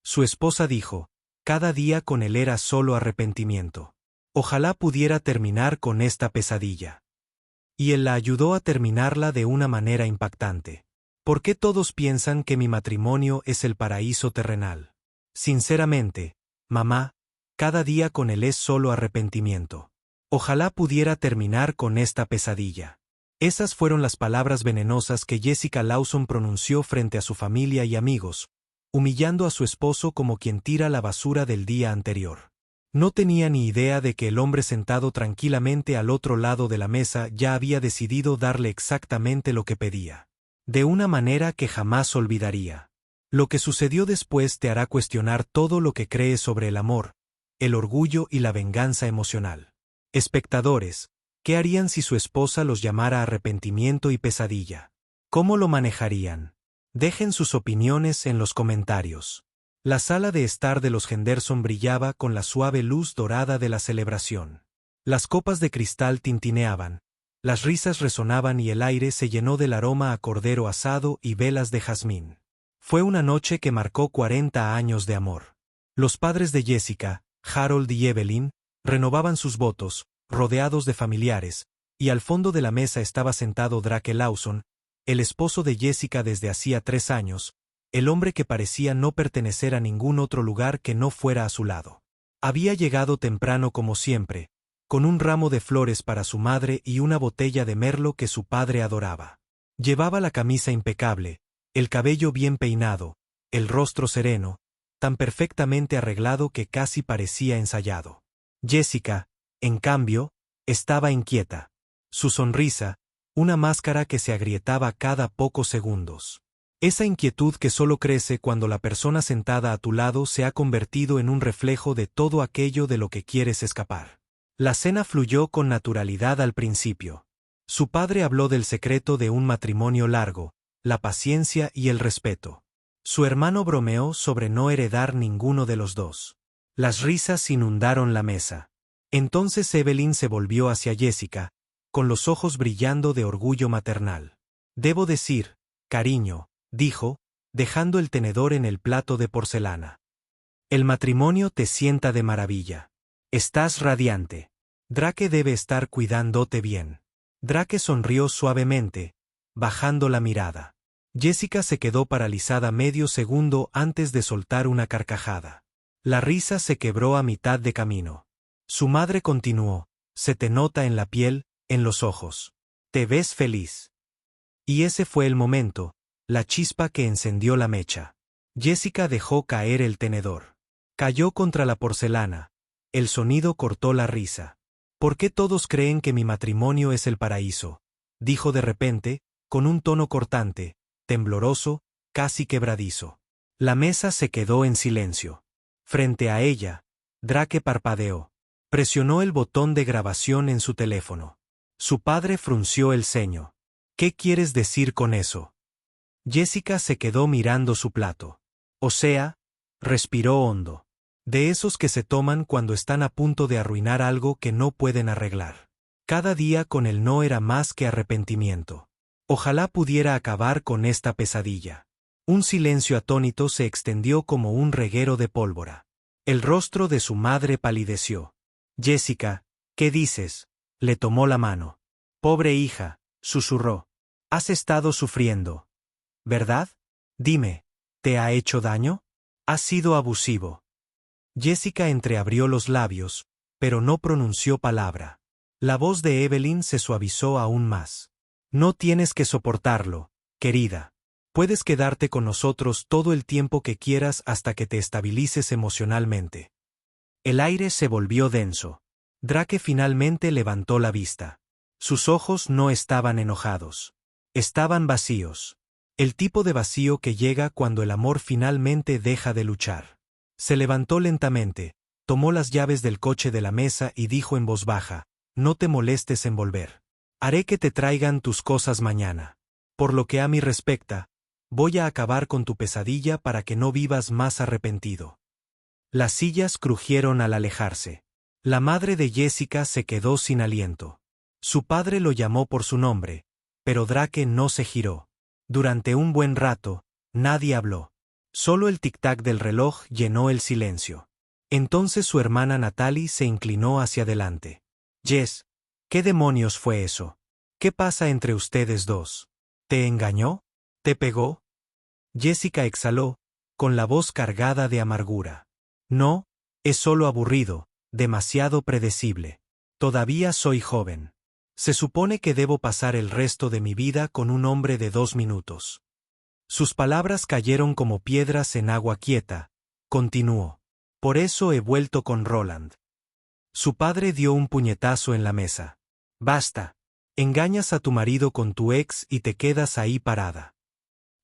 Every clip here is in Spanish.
Su esposa dijo, cada día con él era solo arrepentimiento. Ojalá pudiera terminar con esta pesadilla. Y él la ayudó a terminarla de una manera impactante. ¿Por qué todos piensan que mi matrimonio es el paraíso terrenal? Sinceramente, mamá, cada día con él es solo arrepentimiento. Ojalá pudiera terminar con esta pesadilla. Esas fueron las palabras venenosas que Jessica Lawson pronunció frente a su familia y amigos, humillando a su esposo como quien tira la basura del día anterior. No tenía ni idea de que el hombre sentado tranquilamente al otro lado de la mesa ya había decidido darle exactamente lo que pedía. De una manera que jamás olvidaría. Lo que sucedió después te hará cuestionar todo lo que crees sobre el amor, el orgullo y la venganza emocional. Espectadores, ¿qué harían si su esposa los llamara arrepentimiento y pesadilla? ¿Cómo lo manejarían? Dejen sus opiniones en los comentarios. La sala de estar de los Henderson brillaba con la suave luz dorada de la celebración. Las copas de cristal tintineaban, las risas resonaban y el aire se llenó del aroma a cordero asado y velas de jazmín. Fue una noche que marcó 40 años de amor. Los padres de Jessica, Harold y Evelyn, renovaban sus votos, rodeados de familiares, y al fondo de la mesa estaba sentado Drake Lawson, el esposo de Jessica desde hacía 3 años, el hombre que parecía no pertenecer a ningún otro lugar que no fuera a su lado. Había llegado temprano como siempre, con un ramo de flores para su madre y una botella de merlot que su padre adoraba. Llevaba la camisa impecable, el cabello bien peinado, el rostro sereno, tan perfectamente arreglado que casi parecía ensayado. Jessica, en cambio, estaba inquieta. Su sonrisa, una máscara que se agrietaba cada pocos segundos. Esa inquietud que solo crece cuando la persona sentada a tu lado se ha convertido en un reflejo de todo aquello de lo que quieres escapar. La cena fluyó con naturalidad al principio. Su padre habló del secreto de un matrimonio largo, la paciencia y el respeto. Su hermano bromeó sobre no heredar ninguno de los dos. Las risas inundaron la mesa. Entonces Evelyn se volvió hacia Jessica, con los ojos brillando de orgullo maternal. Debo decir, cariño, dijo, dejando el tenedor en el plato de porcelana. El matrimonio te sienta de maravilla. Estás radiante. Drake debe estar cuidándote bien. Drake sonrió suavemente, bajando la mirada. Jessica se quedó paralizada medio segundo antes de soltar una carcajada. La risa se quebró a mitad de camino. Su madre continuó, se te nota en la piel, en los ojos. Te ves feliz. Y ese fue el momento, la chispa que encendió la mecha. Jessica dejó caer el tenedor. Cayó contra la porcelana. El sonido cortó la risa. ¿Por qué todos creen que mi matrimonio es el paraíso?, dijo de repente, con un tono cortante, tembloroso, casi quebradizo. La mesa se quedó en silencio. Frente a ella, Drake parpadeó. Presionó el botón de grabación en su teléfono. Su padre frunció el ceño. ¿Qué quieres decir con eso? Jessica se quedó mirando su plato. O sea, respiró hondo. De esos que se toman cuando están a punto de arruinar algo que no pueden arreglar. Cada día con él no era más que arrepentimiento. Ojalá pudiera acabar con esta pesadilla. Un silencio atónito se extendió como un reguero de pólvora. El rostro de su madre palideció. Jessica, ¿qué dices? Le tomó la mano. Pobre hija, susurró. Has estado sufriendo, ¿verdad? Dime, ¿te ha hecho daño? ¿Has sido abusivo? Jessica entreabrió los labios, pero no pronunció palabra. La voz de Evelyn se suavizó aún más. No tienes que soportarlo, querida. Puedes quedarte con nosotros todo el tiempo que quieras hasta que te estabilices emocionalmente. El aire se volvió denso. Drake finalmente levantó la vista. Sus ojos no estaban enojados. Estaban vacíos. El tipo de vacío que llega cuando el amor finalmente deja de luchar. Se levantó lentamente, tomó las llaves del coche de la mesa y dijo en voz baja, no te molestes en volver. Haré que te traigan tus cosas mañana. Por lo que a mí respecta, voy a acabar con tu pesadilla para que no vivas más arrepentido. Las sillas crujieron al alejarse. La madre de Jessica se quedó sin aliento. Su padre lo llamó por su nombre, pero Drake no se giró. Durante un buen rato, nadie habló. Solo el tic-tac del reloj llenó el silencio. Entonces su hermana Natalie se inclinó hacia adelante. Jess, ¿qué demonios fue eso? ¿Qué pasa entre ustedes dos? ¿Te engañó? ¿Te pegó? Jessica exhaló, con la voz cargada de amargura. No, es solo aburrido, demasiado predecible. Todavía soy joven. Se supone que debo pasar el resto de mi vida con un hombre de 2 minutos. Sus palabras cayeron como piedras en agua quieta. Continuó. Por eso he vuelto con Roland. Su padre dio un puñetazo en la mesa. Basta. Engañas a tu marido con tu ex y te quedas ahí parada.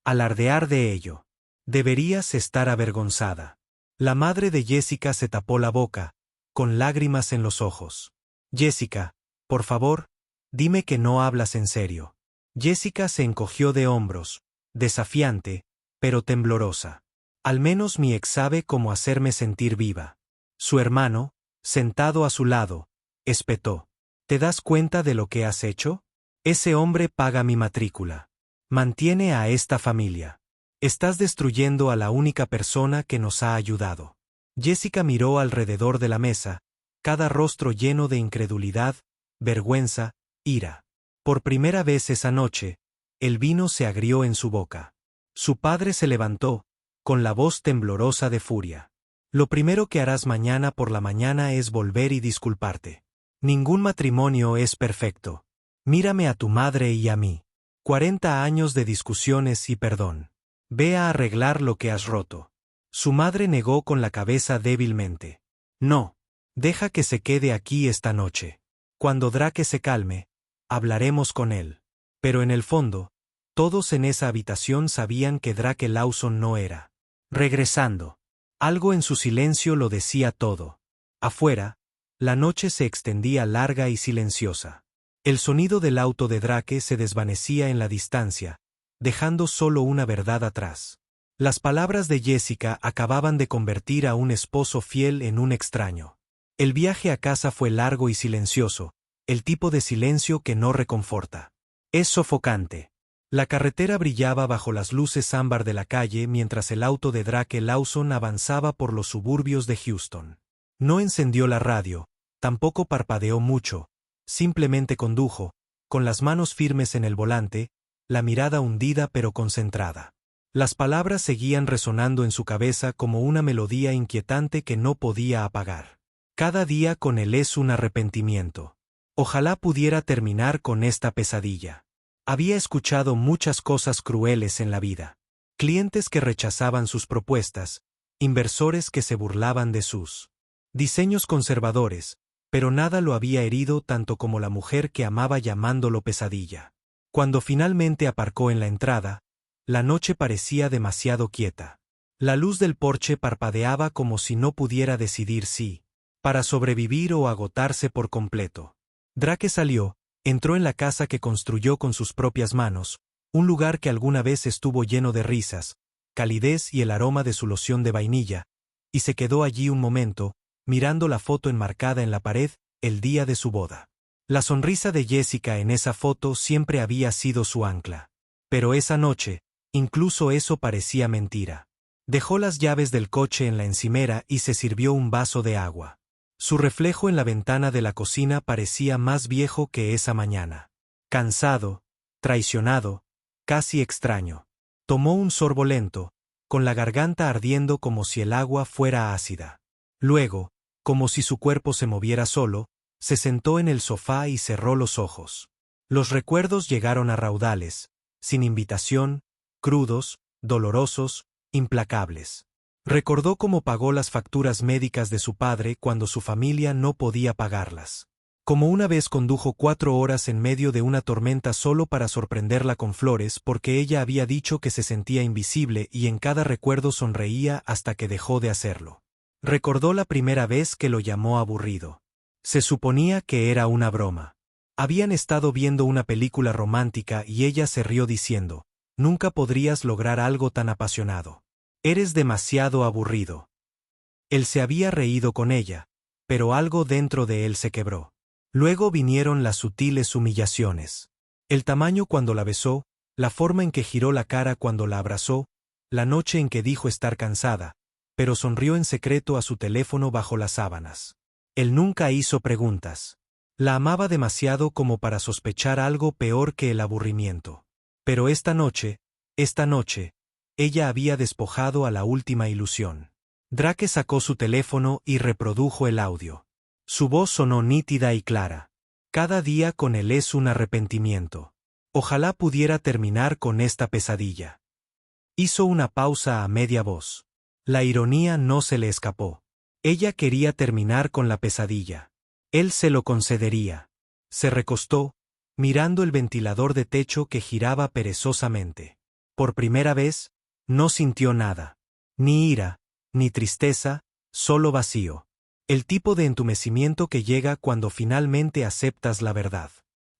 Alardear de ello. Deberías estar avergonzada. La madre de Jessica se tapó la boca, con lágrimas en los ojos. Jessica, por favor, dime que no hablas en serio. Jessica se encogió de hombros, desafiante, pero temblorosa. Al menos mi ex sabe cómo hacerme sentir viva. Su hermano, sentado a su lado, espetó. ¿Te das cuenta de lo que has hecho? Ese hombre paga mi matrícula. Mantiene a esta familia. Estás destruyendo a la única persona que nos ha ayudado. Jessica miró alrededor de la mesa, cada rostro lleno de incredulidad, vergüenza, ira. Por primera vez esa noche, el vino se agrió en su boca. Su padre se levantó, con la voz temblorosa de furia. Lo primero que harás mañana por la mañana es volver y disculparte. Ningún matrimonio es perfecto. Mírame a tu madre y a mí. 40 años de discusiones y perdón. Ve a arreglar lo que has roto. Su madre negó con la cabeza débilmente. No. Deja que se quede aquí esta noche. Cuando Drake se calme, hablaremos con él. Pero en el fondo, todos en esa habitación sabían que Drake Lawson no era. Regresando. Algo en su silencio lo decía todo. Afuera, la noche se extendía larga y silenciosa. El sonido del auto de Drake se desvanecía en la distancia, dejando solo una verdad atrás. Las palabras de Jessica acababan de convertir a un esposo fiel en un extraño. El viaje a casa fue largo y silencioso, el tipo de silencio que no reconforta. Es sofocante. La carretera brillaba bajo las luces ámbar de la calle mientras el auto de Drake Lawson avanzaba por los suburbios de Houston. No encendió la radio, tampoco parpadeó mucho, simplemente condujo, con las manos firmes en el volante, la mirada hundida pero concentrada. Las palabras seguían resonando en su cabeza como una melodía inquietante que no podía apagar. Cada día con él es un arrepentimiento. Ojalá pudiera terminar con esta pesadilla. Había escuchado muchas cosas crueles en la vida. Clientes que rechazaban sus propuestas, inversores que se burlaban de sus diseños conservadores, pero nada lo había herido tanto como la mujer que amaba llamándolo pesadilla. Cuando finalmente aparcó en la entrada, la noche parecía demasiado quieta. La luz del porche parpadeaba como si no pudiera decidir si, para sobrevivir o agotarse por completo. Drake salió, entró en la casa que construyó con sus propias manos, un lugar que alguna vez estuvo lleno de risas, calidez y el aroma de su loción de vainilla, y se quedó allí un momento, mirando la foto enmarcada en la pared, el día de su boda. La sonrisa de Jessica en esa foto siempre había sido su ancla. Pero esa noche, incluso eso parecía mentira. Dejó las llaves del coche en la encimera y se sirvió un vaso de agua. Su reflejo en la ventana de la cocina parecía más viejo que esa mañana. Cansado, traicionado, casi extraño. Tomó un sorbo lento, con la garganta ardiendo como si el agua fuera ácida. Luego, como si su cuerpo se moviera solo, se sentó en el sofá y cerró los ojos. Los recuerdos llegaron a raudales, sin invitación, crudos, dolorosos, implacables. Recordó cómo pagó las facturas médicas de su padre cuando su familia no podía pagarlas. Como una vez condujo 4 horas en medio de una tormenta solo para sorprenderla con flores porque ella había dicho que se sentía invisible y en cada recuerdo sonreía hasta que dejó de hacerlo. Recordó la primera vez que lo llamó aburrido. Se suponía que era una broma. Habían estado viendo una película romántica y ella se rió diciendo, «Nunca podrías lograr algo tan apasionado. Eres demasiado aburrido». Él se había reído con ella, pero algo dentro de él se quebró. Luego vinieron las sutiles humillaciones. El tamaño cuando la besó, la forma en que giró la cara cuando la abrazó, la noche en que dijo estar cansada, pero sonrió en secreto a su teléfono bajo las sábanas. Él nunca hizo preguntas. La amaba demasiado como para sospechar algo peor que el aburrimiento. Pero esta noche, ella había despojado a la última ilusión. Drake sacó su teléfono y reprodujo el audio. Su voz sonó nítida y clara. Cada día con él es un arrepentimiento. Ojalá pudiera terminar con esta pesadilla. Hizo una pausa a media voz. La ironía no se le escapó. Ella quería terminar con la pesadilla. Él se lo concedería. Se recostó, mirando el ventilador de techo que giraba perezosamente. Por primera vez, no sintió nada. Ni ira, ni tristeza, solo vacío. El tipo de entumecimiento que llega cuando finalmente aceptas la verdad.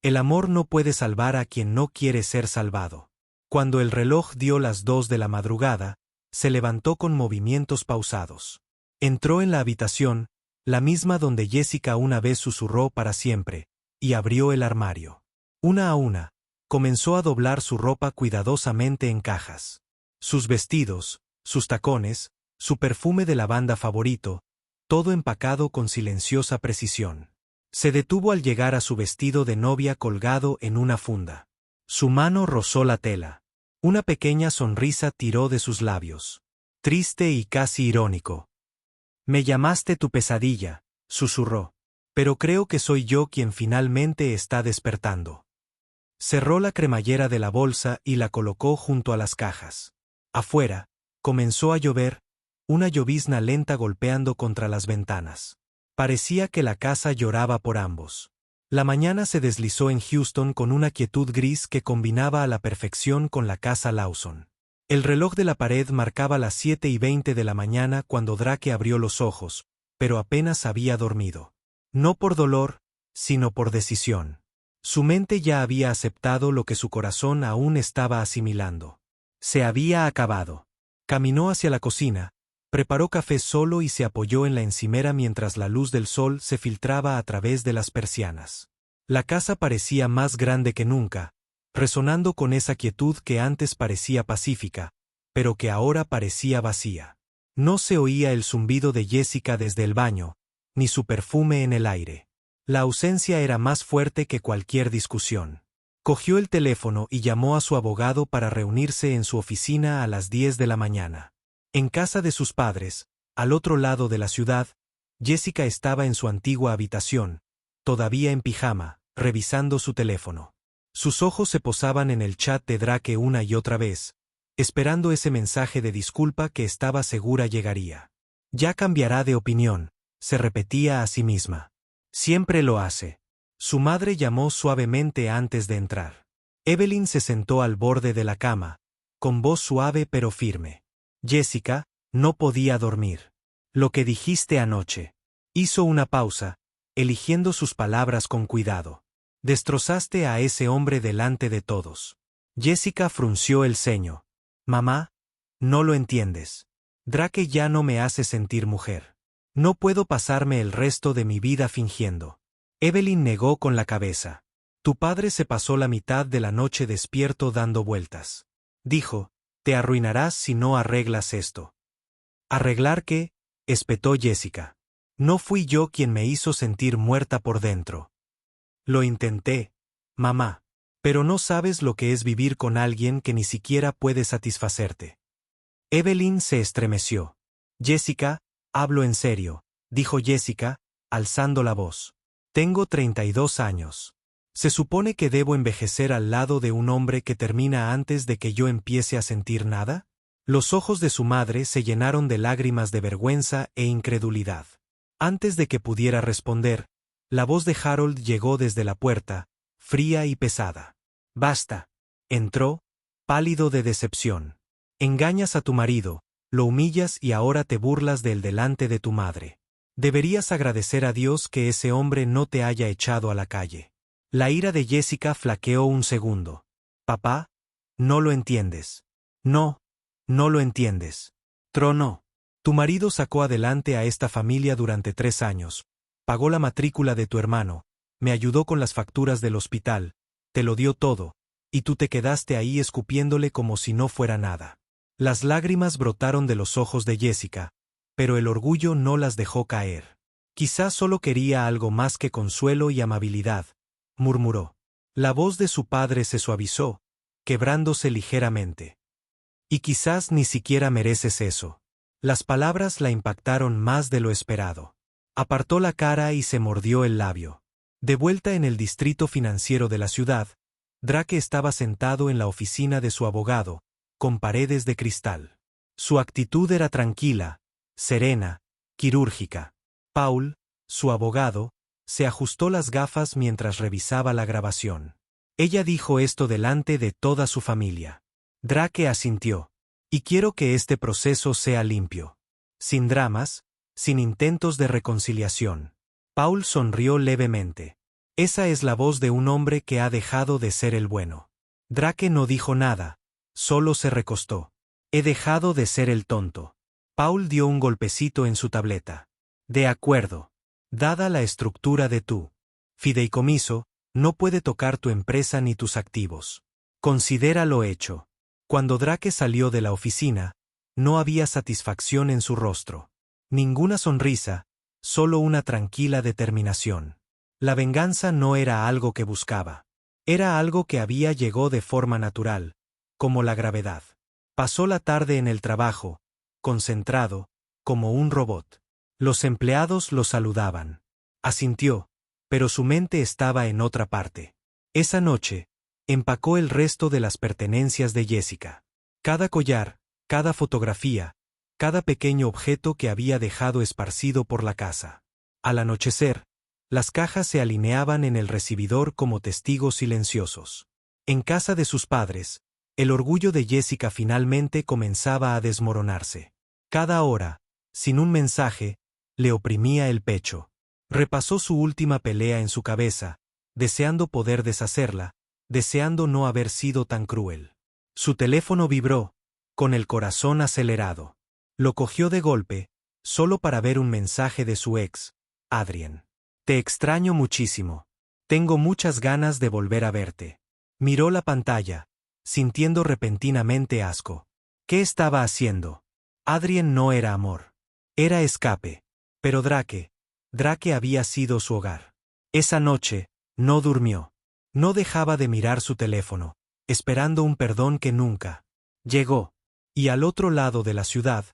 El amor no puede salvar a quien no quiere ser salvado. Cuando el reloj dio las 2 de la madrugada, se levantó con movimientos pausados. Entró en la habitación, la misma donde Jessica una vez susurró para siempre, y abrió el armario. Una a una, comenzó a doblar su ropa cuidadosamente en cajas. Sus vestidos, sus tacones, su perfume de lavanda favorito, todo empacado con silenciosa precisión. Se detuvo al llegar a su vestido de novia colgado en una funda. Su mano rozó la tela. Una pequeña sonrisa tiró de sus labios. Triste y casi irónico. «Me llamaste tu pesadilla», susurró. «Pero creo que soy yo quien finalmente está despertando». Cerró la cremallera de la bolsa y la colocó junto a las cajas. Afuera, comenzó a llover, una llovizna lenta golpeando contra las ventanas. Parecía que la casa lloraba por ambos. La mañana se deslizó en Houston con una quietud gris que combinaba a la perfección con la casa Lawson. El reloj de la pared marcaba las 7:20 de la mañana cuando Drake abrió los ojos, pero apenas había dormido. No por dolor, sino por decisión. Su mente ya había aceptado lo que su corazón aún estaba asimilando. Se había acabado. Caminó hacia la cocina, preparó café solo y se apoyó en la encimera mientras la luz del sol se filtraba a través de las persianas. La casa parecía más grande que nunca, resonando con esa quietud que antes parecía pacífica, pero que ahora parecía vacía. No se oía el zumbido de Jessica desde el baño, ni su perfume en el aire. La ausencia era más fuerte que cualquier discusión. Cogió el teléfono y llamó a su abogado para reunirse en su oficina a las 10 de la mañana. En casa de sus padres, al otro lado de la ciudad, Jessica estaba en su antigua habitación, todavía en pijama, revisando su teléfono. Sus ojos se posaban en el chat de Drake una y otra vez, esperando ese mensaje de disculpa que estaba segura llegaría. Ya cambiará de opinión, se repetía a sí misma. Siempre lo hace. Su madre llamó suavemente antes de entrar. Evelyn se sentó al borde de la cama, con voz suave pero firme. Jessica, no podía dormir. Lo que dijiste anoche. Hizo una pausa, eligiendo sus palabras con cuidado. Destrozaste a ese hombre delante de todos. Jessica frunció el ceño. Mamá, no lo entiendes. Drake ya no me hace sentir mujer. No puedo pasarme el resto de mi vida fingiendo. Evelyn negó con la cabeza. Tu padre se pasó la mitad de la noche despierto dando vueltas. Dijo, te arruinarás si no arreglas esto. ¿Arreglar qué? Espetó Jessica. No fui yo quien me hizo sentir muerta por dentro. Lo intenté, mamá. Pero no sabes lo que es vivir con alguien que ni siquiera puede satisfacerte. Evelyn se estremeció. Jessica, hablo en serio, dijo Jessica, alzando la voz. Tengo 32 años. ¿Se supone que debo envejecer al lado de un hombre que termina antes de que yo empiece a sentir nada? Los ojos de su madre se llenaron de lágrimas de vergüenza e incredulidad. Antes de que pudiera responder, la voz de Harold llegó desde la puerta, fría y pesada. Basta. Entró, pálido de decepción. Engañas a tu marido, lo humillas y ahora te burlas de él delante de tu madre. Deberías agradecer a Dios que ese hombre no te haya echado a la calle. La ira de Jessica flaqueó un segundo. Papá, no lo entiendes. No, no lo entiendes. Tronó. Tu marido sacó adelante a esta familia durante 3 años, pagó la matrícula de tu hermano, me ayudó con las facturas del hospital, te lo dio todo, y tú te quedaste ahí escupiéndole como si no fuera nada. Las lágrimas brotaron de los ojos de Jessica, pero el orgullo no las dejó caer. Quizás solo quería algo más que consuelo y amabilidad, murmuró. La voz de su padre se suavizó, quebrándose ligeramente. Y quizás ni siquiera mereces eso. Las palabras la impactaron más de lo esperado. Apartó la cara y se mordió el labio. De vuelta en el distrito financiero de la ciudad, Drake estaba sentado en la oficina de su abogado, con paredes de cristal. Su actitud era tranquila, serena, quirúrgica. Paul, su abogado, se ajustó las gafas mientras revisaba la grabación. Ella dijo esto delante de toda su familia. Drake asintió. Y quiero que este proceso sea limpio. Sin dramas, sin intentos de reconciliación. Paul sonrió levemente. Esa es la voz de un hombre que ha dejado de ser el bueno. Drake no dijo nada, solo se recostó. He dejado de ser el tonto. Paul dio un golpecito en su tableta. De acuerdo. Dada la estructura de tu fideicomiso, no puede tocar tu empresa ni tus activos. Considéralo hecho. Cuando Drake salió de la oficina, no había satisfacción en su rostro. Ninguna sonrisa, solo una tranquila determinación. La venganza no era algo que buscaba. Era algo que llegó de forma natural, como la gravedad. Pasó la tarde en el trabajo, concentrado, como un robot. Los empleados lo saludaban. Asintió, pero su mente estaba en otra parte. Esa noche, empacó el resto de las pertenencias de Jessica. Cada collar, cada fotografía, cada pequeño objeto que había dejado esparcido por la casa. Al anochecer, las cajas se alineaban en el recibidor como testigos silenciosos. En casa de sus padres, el orgullo de Jessica finalmente comenzaba a desmoronarse. Cada hora, sin un mensaje, le oprimía el pecho. Repasó su última pelea en su cabeza, deseando poder deshacerla, deseando no haber sido tan cruel. Su teléfono vibró, con el corazón acelerado. Lo cogió de golpe, solo para ver un mensaje de su ex, Adrien. Te extraño muchísimo. Tengo muchas ganas de volver a verte. Miró la pantalla, sintiendo repentinamente asco. ¿Qué estaba haciendo? Adrien no era amor. Era escape. Pero Drake había sido su hogar. Esa noche, no durmió. No dejaba de mirar su teléfono, esperando un perdón que nunca llegó. Y al otro lado de la ciudad,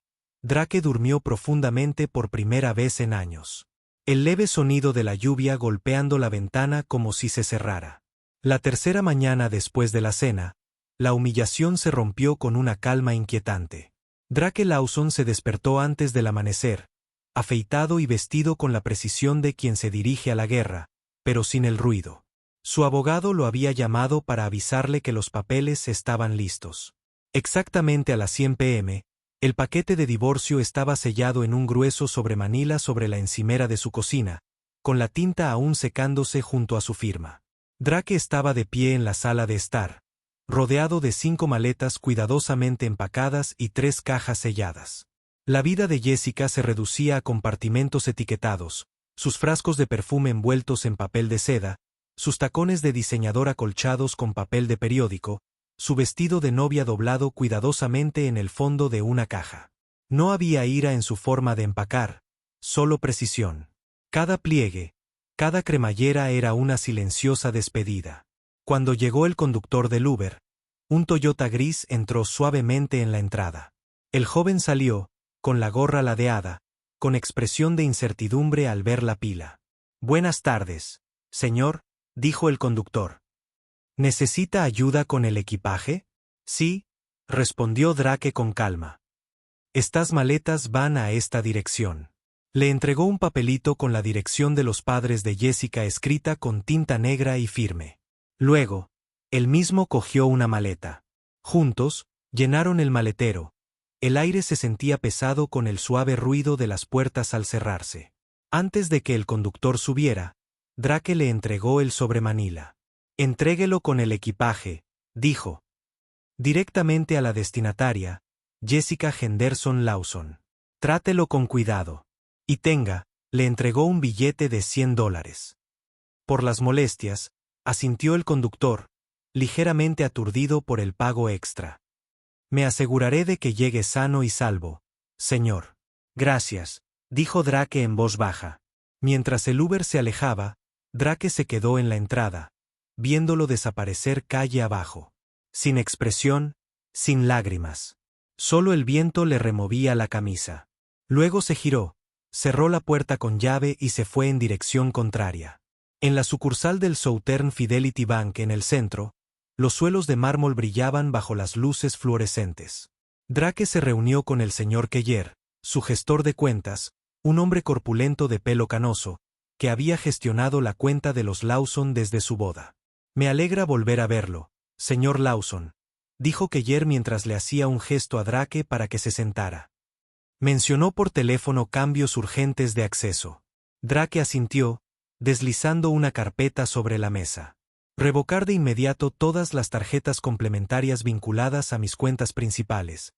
Drake durmió profundamente por primera vez en años. El leve sonido de la lluvia golpeando la ventana como si se cerrara. La tercera mañana después de la cena, la humillación se rompió con una calma inquietante. Drake Lawson se despertó antes del amanecer, afeitado y vestido con la precisión de quien se dirige a la guerra, pero sin el ruido. Su abogado lo había llamado para avisarle que los papeles estaban listos. Exactamente a las 100 p.m., el paquete de divorcio estaba sellado en un grueso sobremanila sobre la encimera de su cocina, con la tinta aún secándose junto a su firma. Drake estaba de pie en la sala de estar, rodeado de 5 maletas cuidadosamente empacadas y 3 cajas selladas. La vida de Jessica se reducía a compartimentos etiquetados, sus frascos de perfume envueltos en papel de seda, sus tacones de diseñador acolchados con papel de periódico, su vestido de novia doblado cuidadosamente en el fondo de una caja. No había ira en su forma de empacar, solo precisión. Cada pliegue, cada cremallera era una silenciosa despedida. Cuando llegó el conductor del Uber, un Toyota gris entró suavemente en la entrada. El joven salió, con la gorra ladeada, con expresión de incertidumbre al ver la pila. «Buenas tardes, señor», dijo el conductor. «¿Necesita ayuda con el equipaje?» «Sí», respondió Drake con calma. «Estas maletas van a esta dirección». Le entregó un papelito con la dirección de los padres de Jessica escrita con tinta negra y firme. Luego, él mismo cogió una maleta. Juntos, llenaron el maletero. El aire se sentía pesado con el suave ruido de las puertas al cerrarse. Antes de que el conductor subiera, Drake le entregó el sobremanila. «Entréguelo con el equipaje», dijo. Directamente a la destinataria, Jessica Henderson Lawson. «Trátelo con cuidado. Y tenga», le entregó un billete de $100. Por las molestias, asintió el conductor, ligeramente aturdido por el pago extra. Me aseguraré de que llegue sano y salvo, señor. Gracias, dijo Drake en voz baja. Mientras el Uber se alejaba, Drake se quedó en la entrada, viéndolo desaparecer calle abajo. Sin expresión, sin lágrimas. Solo el viento le removía la camisa. Luego se giró, cerró la puerta con llave y se fue en dirección contraria. En la sucursal del Southern Fidelity Bank en el centro, los suelos de mármol brillaban bajo las luces fluorescentes. Drake se reunió con el señor Keller, su gestor de cuentas, un hombre corpulento de pelo canoso, que había gestionado la cuenta de los Lawson desde su boda. Me alegra volver a verlo, señor Lawson, dijo Keller mientras le hacía un gesto a Drake para que se sentara. Mencionó por teléfono cambios urgentes de acceso. Drake asintió, deslizando una carpeta sobre la mesa. Revocar de inmediato todas las tarjetas complementarias vinculadas a mis cuentas principales.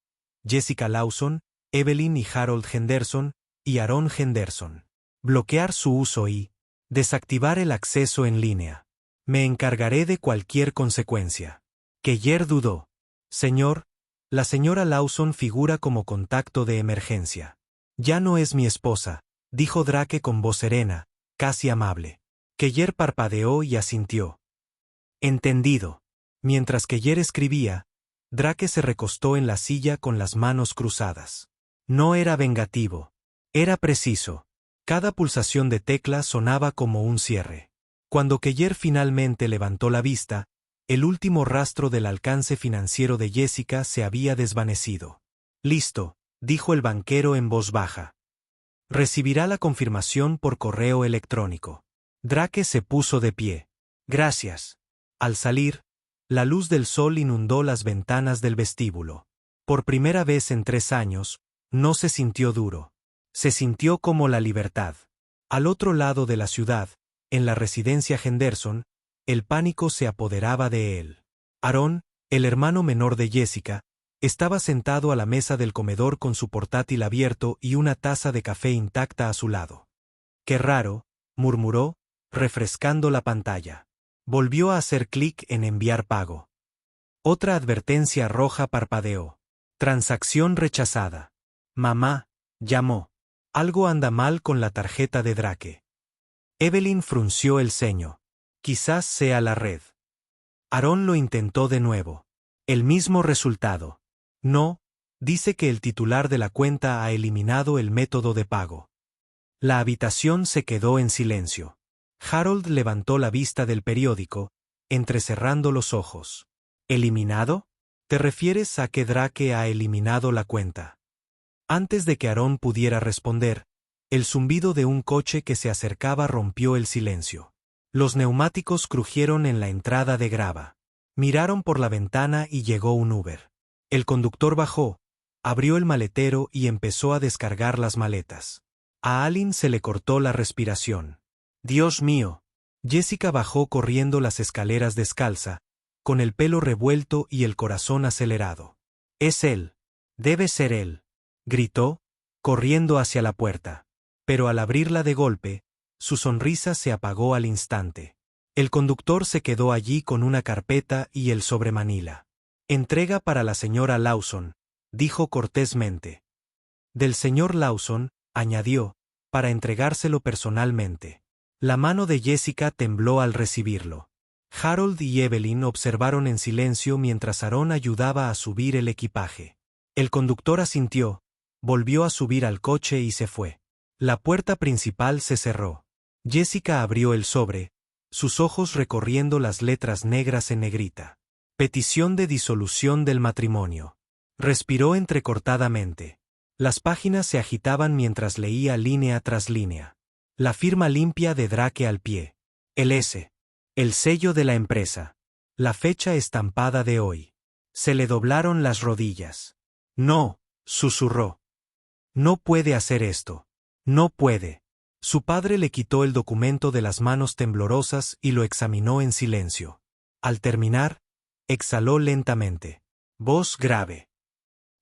Jessica Lawson, Evelyn y Harold Henderson, y Aaron Henderson. Bloquear su uso y desactivar el acceso en línea. Me encargaré de cualquier consecuencia. Keller dudó. Señor, la señora Lawson figura como contacto de emergencia. Ya no es mi esposa, dijo Drake con voz serena, casi amable. Keller parpadeó y asintió. Entendido. Mientras Keller escribía, Drake se recostó en la silla con las manos cruzadas. No era vengativo. Era preciso. Cada pulsación de tecla sonaba como un cierre. Cuando Keller finalmente levantó la vista, el último rastro del alcance financiero de Jessica se había desvanecido. Listo, dijo el banquero en voz baja. Recibirá la confirmación por correo electrónico. Drake se puso de pie. Gracias. Al salir, la luz del sol inundó las ventanas del vestíbulo. Por primera vez en 3 años, no se sintió duro. Se sintió como la libertad. Al otro lado de la ciudad, en la residencia Henderson, el pánico se apoderaba de él. Aaron, el hermano menor de Jessica, estaba sentado a la mesa del comedor con su portátil abierto y una taza de café intacta a su lado. Qué raro, murmuró, refrescando la pantalla. Volvió a hacer clic en enviar pago. Otra advertencia roja parpadeó. Transacción rechazada. Mamá, llamó. Algo anda mal con la tarjeta de Drake. Evelyn frunció el ceño. Quizás sea la red. Aaron lo intentó de nuevo. El mismo resultado. No, dice que el titular de la cuenta ha eliminado el método de pago. La habitación se quedó en silencio. Harold levantó la vista del periódico, entrecerrando los ojos. ¿Eliminado? ¿Te refieres a que Drake ha eliminado la cuenta? Antes de que Aaron pudiera responder, el zumbido de un coche que se acercaba rompió el silencio. Los neumáticos crujieron en la entrada de grava. Miraron por la ventana y llegó un Uber. El conductor bajó, abrió el maletero y empezó a descargar las maletas. A Alin se le cortó la respiración. Dios mío. Jessica bajó corriendo las escaleras descalza, con el pelo revuelto y el corazón acelerado. Es él. Debe ser él, gritó, corriendo hacia la puerta. Pero al abrirla de golpe, su sonrisa se apagó al instante. El conductor se quedó allí con una carpeta y el sobremanila. Entrega para la señora Lawson, dijo cortésmente. Del señor Lawson, añadió, para entregárselo personalmente. La mano de Jessica tembló al recibirlo. Harold y Evelyn observaron en silencio mientras Aaron ayudaba a subir el equipaje. El conductor asintió, volvió a subir al coche y se fue. La puerta principal se cerró. Jessica abrió el sobre, sus ojos recorriendo las letras negras en negrita. Petición de disolución del matrimonio. Respiró entrecortadamente. Las páginas se agitaban mientras leía línea tras línea. La firma limpia de Drake al pie. El S. El sello de la empresa. La fecha estampada de hoy. Se le doblaron las rodillas. No, susurró. No puede hacer esto. No puede. Su padre le quitó el documento de las manos temblorosas y lo examinó en silencio. Al terminar, exhaló lentamente. Voz grave.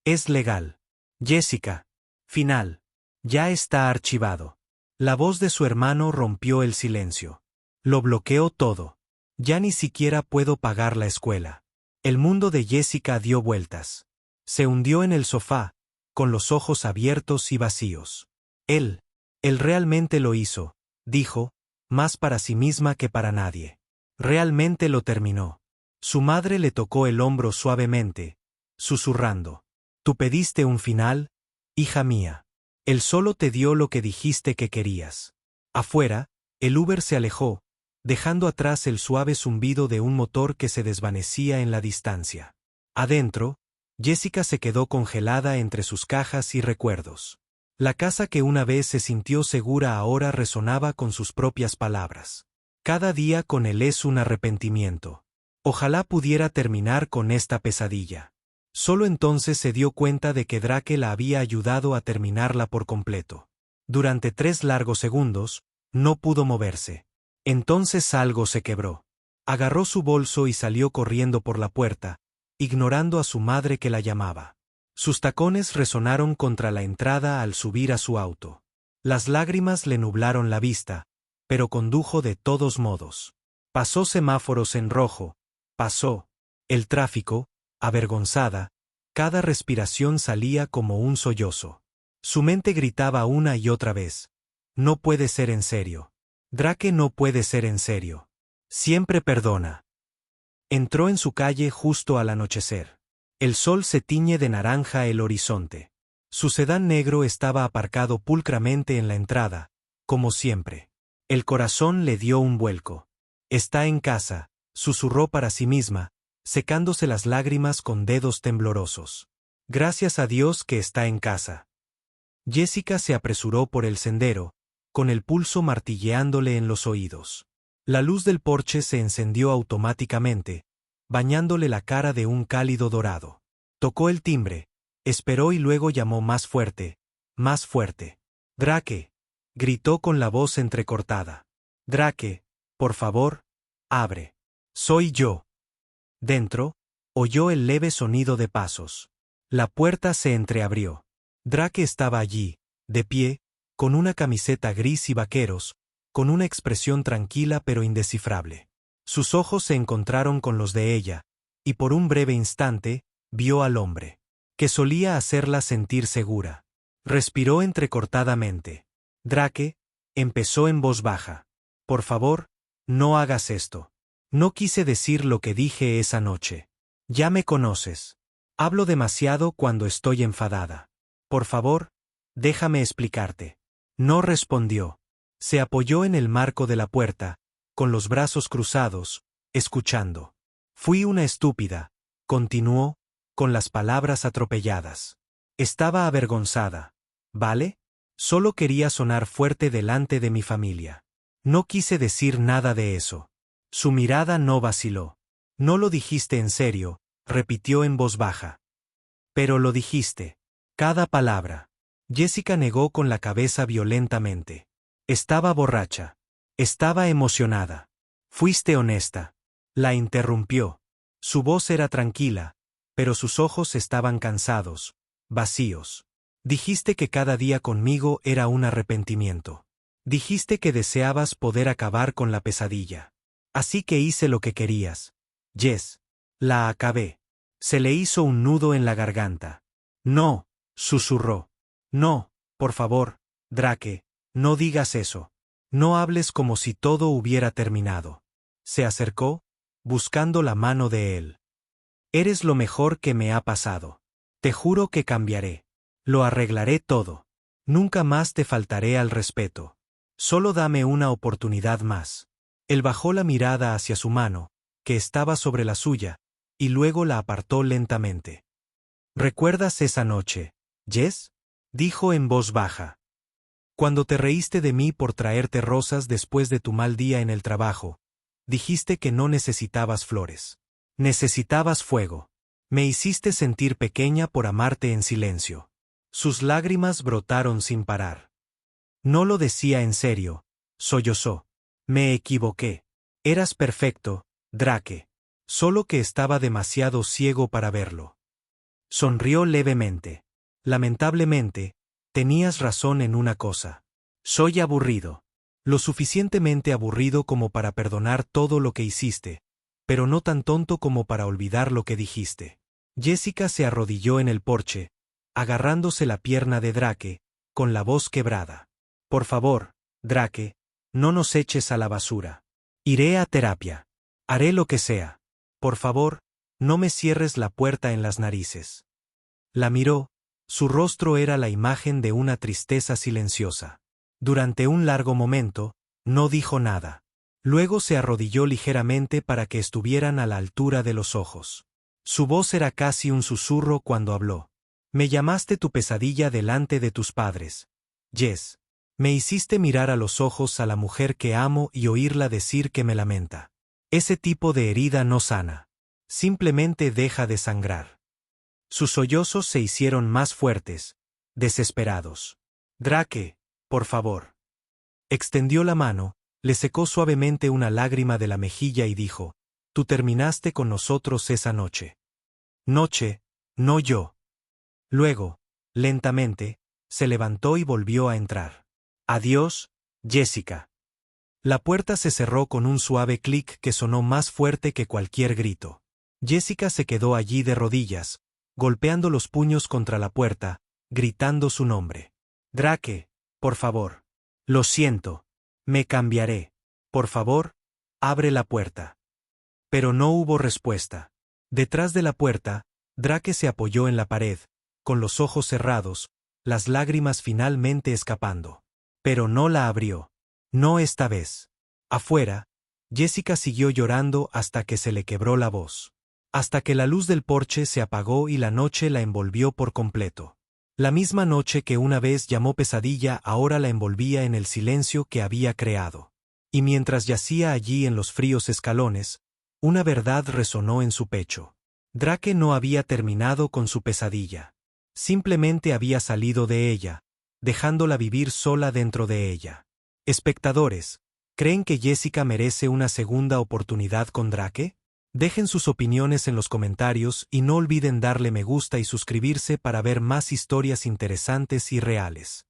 Es legal. Jessica. Final. Ya está archivado. La voz de su hermano rompió el silencio. Lo bloqueó todo. Ya ni siquiera puedo pagar la escuela. El mundo de Jessica dio vueltas. Se hundió en el sofá, con los ojos abiertos y vacíos. Él realmente lo hizo, dijo, más para sí misma que para nadie. Realmente lo terminó. Su madre le tocó el hombro suavemente, susurrando. Tú pediste un final, hija mía. Él solo te dio lo que dijiste que querías. Afuera, el Uber se alejó, dejando atrás el suave zumbido de un motor que se desvanecía en la distancia. Adentro, Jessica se quedó congelada entre sus cajas y recuerdos. La casa que una vez se sintió segura ahora resonaba con sus propias palabras. Cada día con él es un arrepentimiento. Ojalá pudiera terminar con esta pesadilla. Solo entonces se dio cuenta de que Drake la había ayudado a terminarla por completo. Durante 3 largos segundos, no pudo moverse. Entonces algo se quebró. Agarró su bolso y salió corriendo por la puerta, ignorando a su madre que la llamaba. Sus tacones resonaron contra la entrada al subir a su auto. Las lágrimas le nublaron la vista, pero condujo de todos modos. Pasó semáforos en rojo, pasó el tráfico, avergonzada, cada respiración salía como un sollozo. Su mente gritaba una y otra vez. No puede ser en serio. Drake no puede ser en serio. Siempre perdona. Entró en su calle justo al anochecer. El sol se tiñe de naranja el horizonte. Su sedán negro estaba aparcado pulcramente en la entrada, como siempre. El corazón le dio un vuelco. Está en casa, susurró para sí misma, secándose las lágrimas con dedos temblorosos. Gracias a Dios que está en casa. Jessica se apresuró por el sendero, con el pulso martilleándole en los oídos. La luz del porche se encendió automáticamente, bañándole la cara de un cálido dorado. Tocó el timbre, esperó y luego llamó más fuerte, más fuerte. «Drake», gritó con la voz entrecortada. «Drake, por favor, abre. Soy yo». Dentro, oyó el leve sonido de pasos. La puerta se entreabrió. Drake estaba allí, de pie, con una camiseta gris y vaqueros, con una expresión tranquila pero indescifrable. Sus ojos se encontraron con los de ella, y por un breve instante, vio al hombre, que solía hacerla sentir segura. Respiró entrecortadamente. «Drake», empezó en voz baja. «Por favor, no hagas esto. No quise decir lo que dije esa noche. Ya me conoces. Hablo demasiado cuando estoy enfadada. Por favor, déjame explicarte». No respondió. Se apoyó en el marco de la puerta, con los brazos cruzados, escuchando. «Fui una estúpida», continuó, con las palabras atropelladas. Estaba avergonzada. ¿Vale? Solo quería sonar fuerte delante de mi familia. No quise decir nada de eso. Su mirada no vaciló. «No lo dijiste en serio», repitió en voz baja. «Pero lo dijiste. Cada palabra». Jessica negó con la cabeza violentamente. Estaba borracha. Estaba emocionada. «Fuiste honesta». La interrumpió. Su voz era tranquila, pero sus ojos estaban cansados, vacíos. «Dijiste que cada día conmigo era un arrepentimiento. Dijiste que deseabas poder acabar con la pesadilla. Así que hice lo que querías. Jess». La acabé. Se le hizo un nudo en la garganta. «No», susurró. «No, por favor, Drake, no digas eso. No hables como si todo hubiera terminado». Se acercó, buscando la mano de él. «Eres lo mejor que me ha pasado. Te juro que cambiaré. Lo arreglaré todo. Nunca más te faltaré al respeto. Solo dame una oportunidad más». Él bajó la mirada hacia su mano, que estaba sobre la suya, y luego la apartó lentamente. «¿Recuerdas esa noche, Jess?», dijo en voz baja. «Cuando te reíste de mí por traerte rosas después de tu mal día en el trabajo, dijiste que no necesitabas flores. Necesitabas fuego. Me hiciste sentir pequeña por amarte en silencio». Sus lágrimas brotaron sin parar. «No lo decía en serio», sollozó. «Me equivoqué. Eras perfecto, Drake. Solo que estaba demasiado ciego para verlo». Sonrió levemente. «Lamentablemente, tenías razón en una cosa. Soy aburrido. Lo suficientemente aburrido como para perdonar todo lo que hiciste, pero no tan tonto como para olvidar lo que dijiste. Jessica se arrodilló en el porche, agarrándose la pierna de Drake, con la voz quebrada. Por favor, Drake, no nos eches a la basura. Iré a terapia. Haré lo que sea. Por favor, no me cierres la puerta en las narices. La miró, su rostro era la imagen de una tristeza silenciosa. Durante un largo momento, no dijo nada. Luego se arrodilló ligeramente para que estuvieran a la altura de los ojos. Su voz era casi un susurro cuando habló. Me llamaste tu pesadilla delante de tus padres. Jess. Me hiciste mirar a los ojos a la mujer que amo y oírla decir que me lamenta. Ese tipo de herida no sana. Simplemente deja de sangrar. Sus sollozos se hicieron más fuertes, desesperados. Drake, por favor. Extendió la mano, le secó suavemente una lágrima de la mejilla y dijo, tú terminaste con nosotros esa noche. Noche, no yo. Luego, lentamente, se levantó y volvió a entrar. Adiós, Jessica. La puerta se cerró con un suave clic que sonó más fuerte que cualquier grito. Jessica se quedó allí de rodillas, golpeando los puños contra la puerta, gritando su nombre. Drake, por favor. Lo siento. Me cambiaré. Por favor, abre la puerta. Pero no hubo respuesta. Detrás de la puerta, Drake se apoyó en la pared, con los ojos cerrados, las lágrimas finalmente escapando. Pero no la abrió. No esta vez. Afuera, Jessica siguió llorando hasta que se le quebró la voz. Hasta que la luz del porche se apagó y la noche la envolvió por completo. La misma noche que una vez llamó pesadilla ahora la envolvía en el silencio que había creado. Y mientras yacía allí en los fríos escalones, una verdad resonó en su pecho. Drake no había terminado con su pesadilla. Simplemente había salido de ella, dejándola vivir sola dentro de ella. Espectadores, ¿creen que Jessica merece una segunda oportunidad con Drake? Dejen sus opiniones en los comentarios y no olviden darle me gusta y suscribirse para ver más historias interesantes y reales.